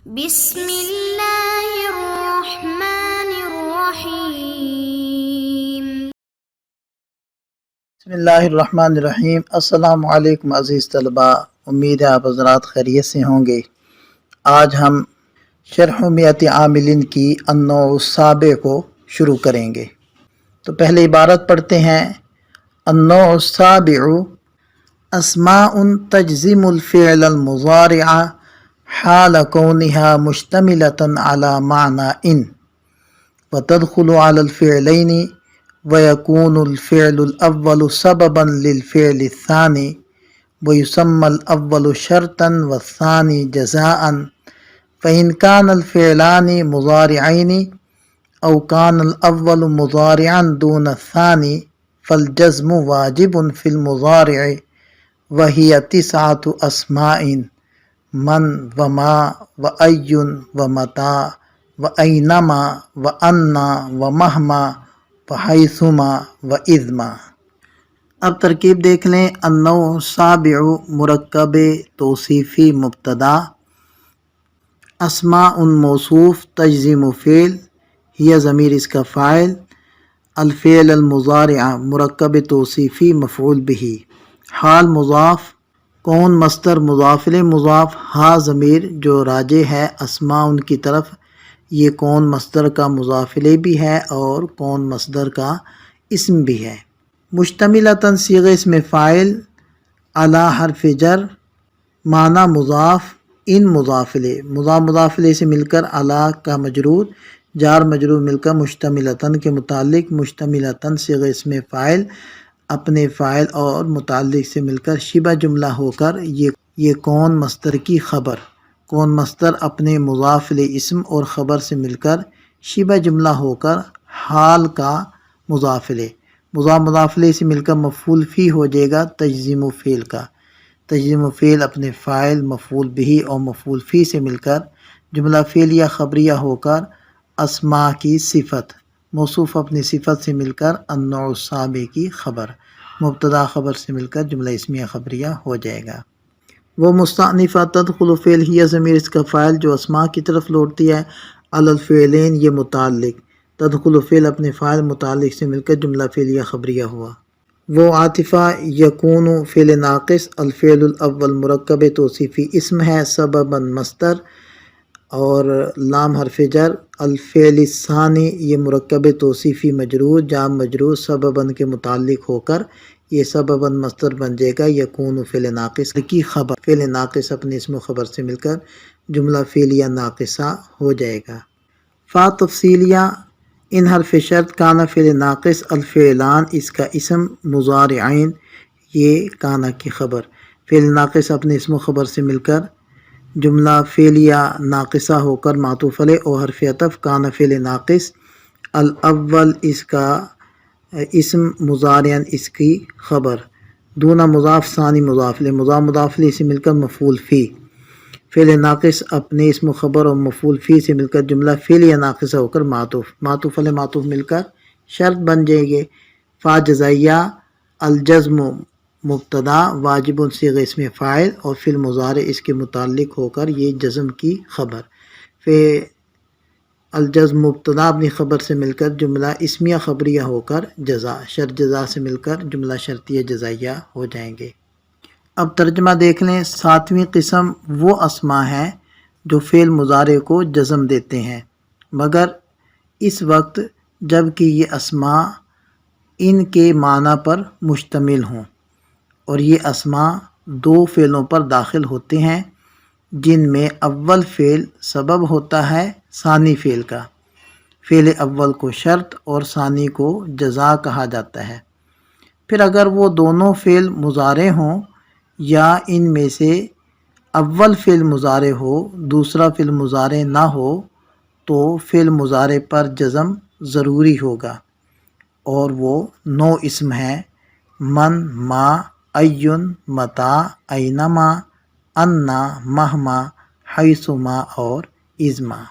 بسم اللہ الرحمن الرحیم۔ بسم اللہ الرحمن الرحیم۔ السلام علیکم عزیز طلباء، امید ہے آپ حضرات خیریت سے ہوں گے۔ آج ہم شرح مئت عاملین کی النوع السابع کو شروع کریں گے۔ تو پہلے عبارت پڑھتے ہیں۔ النوع السابع اسماء تجزم الفعل المضارع حال كونها مشتملة على معنى إن وتدخل على الفعلين ويكون الفعل الأول سببا للفعل الثاني ويسمى الأول شرطا والثاني جزاء فإن كان الفعلان مضارعين أو كان الأول مضارعا دون الثاني فالجزم واجب في المضارع وهي 9 أسماء من وما وأي ومتى وأينما وأنا ومهما وحيثما وإذما۔ اب ترکیب دیکھ لیں۔ النوع السابع مرکب توصیفی مبتدا، اسماء موصوف تجزم فعل ہی ضمیر اس کا فاعل، الفعل المضارع مرکب توصیفی مفعول به، حال مضاف، کون مصدر مضاف الیہ مضاف، ہا ضمیر جو راجع ہے اسماء ان کی طرف، یہ کون مصدر کا مضاف الیہ بھی ہے اور کون مصدر کا اسم بھی ہے۔ مشتملتاً صیغہ اسم فاعل، علی حرف جر، معنی مضاف، ان مضاف الیہ، مضاف الیہ سے مل کر علی کا مجرور، جار مجرور مل کر مشتملتاً کے متعلق، مشتملتاً صیغہ اسم فاعل اپنے فاعل اور متعلق سے مل کر شبہ جملہ ہو کر یہ کون مصدر کی خبر، کون مصدر اپنے مضاف الیہ اسم اور خبر سے مل کر شبہ جملہ ہو کر حال کا مضاف الیہ، مضاف الیہ سے مل کر مفعول فی ہو جائے گا تجزیم فعل کا، تجزیم فعل اپنے فاعل مفعول به اور مفعول فی سے مل کر جملہ فعلیہ خبریہ ہو کر اسماء کی صفت، موصوف اپنی صفت سے مل کر النوع السابع کی خبر، مبتدا خبر سے مل کر جملہ اسمیہ خبریہ ہو جائے گا۔ وہ مستأنفہ تدخل فعل ہی ضمیر اس کا فاعل جو اسماء کی طرف لوٹتی ہے، علی الفعلین یہ متعلق، تدخل فعل اپنے فاعل متعلق سے مل کر جملہ فعلیہ خبریہ ہوا۔ وہ عاطفہ یکون فعل ناقص، الفعل الاول مرکب توصیفی اسم ہے، سببا مصدر اور لام حرف جر، الفعل الثانی یہ مرکب توصیفی مجرور، جام مجرور سبباً کے متعلق ہو کر یہ سبباً مصدر بن جائے گا، یکون فعل ناقص کی خبر، فعل ناقص اپنے اسم و خبر سے مل کر جملہ فعلیہ ناقصہ ہو جائے گا۔ فا تفصیلیہ، ان حرف شرط، کانا فعل ناقص، الفعلان اس کا اسم، مضارعین یہ کانا کی خبر، فعل ناقص اپنے اسم و خبر سے مل کر جملہ فعلیہ ناقصہ ہو کر معطوف علیہ اور حرف عطف کانا فعل ناقص، الاول اس کا اسم، مضارعن اس کی خبر، دونا مضاف ثانی مضاف الیہ، مضاف الیہ سے مل کر مفعول فی، فعل ناقص اپنے اسم و خبر اور مفعول فی سے مل کر جملہ فعلیہ ناقصہ ہو کر معطوف علیہ معطوف مل کر شرط بن جائے گے۔ فا جزائیہ، الجزم مبتدا، واجب صیغہ اسم فاعل اور فی المضارع اس کے متعلق ہو کر یہ جزم کی خبر، الجزم مبتدا اپنی خبر سے مل کر جملہ اسمیہ خبریہ ہو کر جزا، شرط جزا سے مل کر جملہ شرطیہ جزائیہ ہو جائیں گے۔ اب ترجمہ دیکھ لیں۔ ساتویں قسم وہ اسماء ہیں جو فعل مضارع کو جزم دیتے ہیں مگر اس وقت جب کہ یہ اسماء ان کے معنی پر مشتمل ہوں، اور یہ اسماء 2 فعلوں پر داخل ہوتے ہیں جن میں اول فعل سبب ہوتا ہے ثانی فعل کا، فعل اول کو شرط اور ثانی کو جزا کہا جاتا ہے۔ پھر اگر وہ دونوں فعل مضارع ہوں یا ان میں سے اول فعل مضارع ہو دوسرا فعل مضارع نہ ہو تو فعل مضارع پر جزم ضروری ہوگا، اور وہ 9 اسم ہیں، من، ما، ایون، متا، اینما، انا، مہما، حیثما اور ازما۔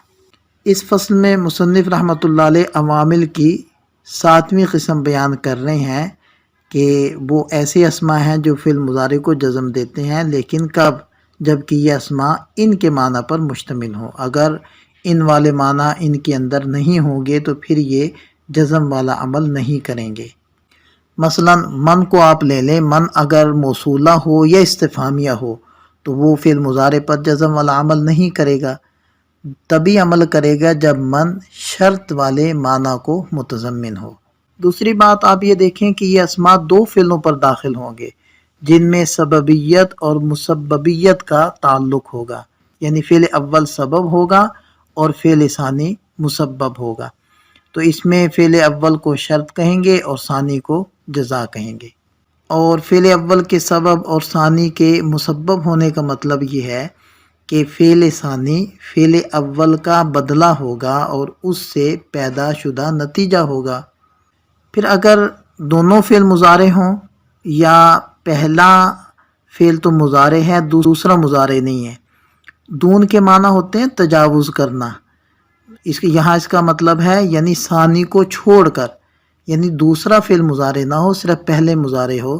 اس فصل میں مصنف رحمۃ اللہ علیہ عوامل کی 7ویں قسم بیان کر رہے ہیں کہ وہ ایسے اسماء ہیں جو فعل مضارع کو جزم دیتے ہیں، لیکن کب؟ جبکہ یہ اسماء ان کے معنی پر مشتمل ہوں۔ اگر ان والے معنی ان کے اندر نہیں ہوں گے تو پھر یہ جزم والا عمل نہیں کریں گے۔ مثلا من کو آپ لے لیں، من اگر موصولہ ہو یا استفہامیہ ہو تو وہ فعل مضارع پر جزم والا عمل نہیں کرے گا، تبھی عمل کرے گا جب من شرط والے معنی کو متضمن ہو۔ دوسری بات آپ یہ دیکھیں کہ یہ اسماء دو فعلوں پر داخل ہوں گے جن میں سببیت اور مسببیت کا تعلق ہوگا، یعنی فعل اول سبب ہوگا اور فعل ثانی مسبب ہوگا، تو اس میں فعل اول کو شرط کہیں گے اور ثانی کو جزا کہیں گے۔ اور فعل اول کے سبب اور ثانی کے مسبب ہونے کا مطلب یہ ہے کہ فعل ثانی فعل اول کا بدلہ ہوگا اور اس سے پیدا شدہ نتیجہ ہوگا۔ پھر اگر دونوں فعل مضارع ہوں یا پہلا فعل تو مضارع ہے دوسرا مضارع نہیں ہے، دون کے معنی ہوتے ہیں تجاوز کرنا، یہاں اس کا مطلب ہے یعنی ثانی کو چھوڑ کر، یعنی دوسرا فعل مضارع نہ ہو، صرف پہلے مضارع ہو،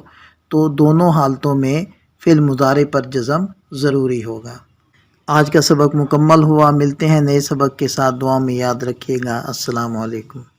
تو دونوں حالتوں میں فعل مضارع پر جزم ضروری ہوگا۔ آج کا سبق مکمل ہوا، ملتے ہیں نئے سبق کے ساتھ، دعا میں یاد رکھیے گا۔ السلام علیکم۔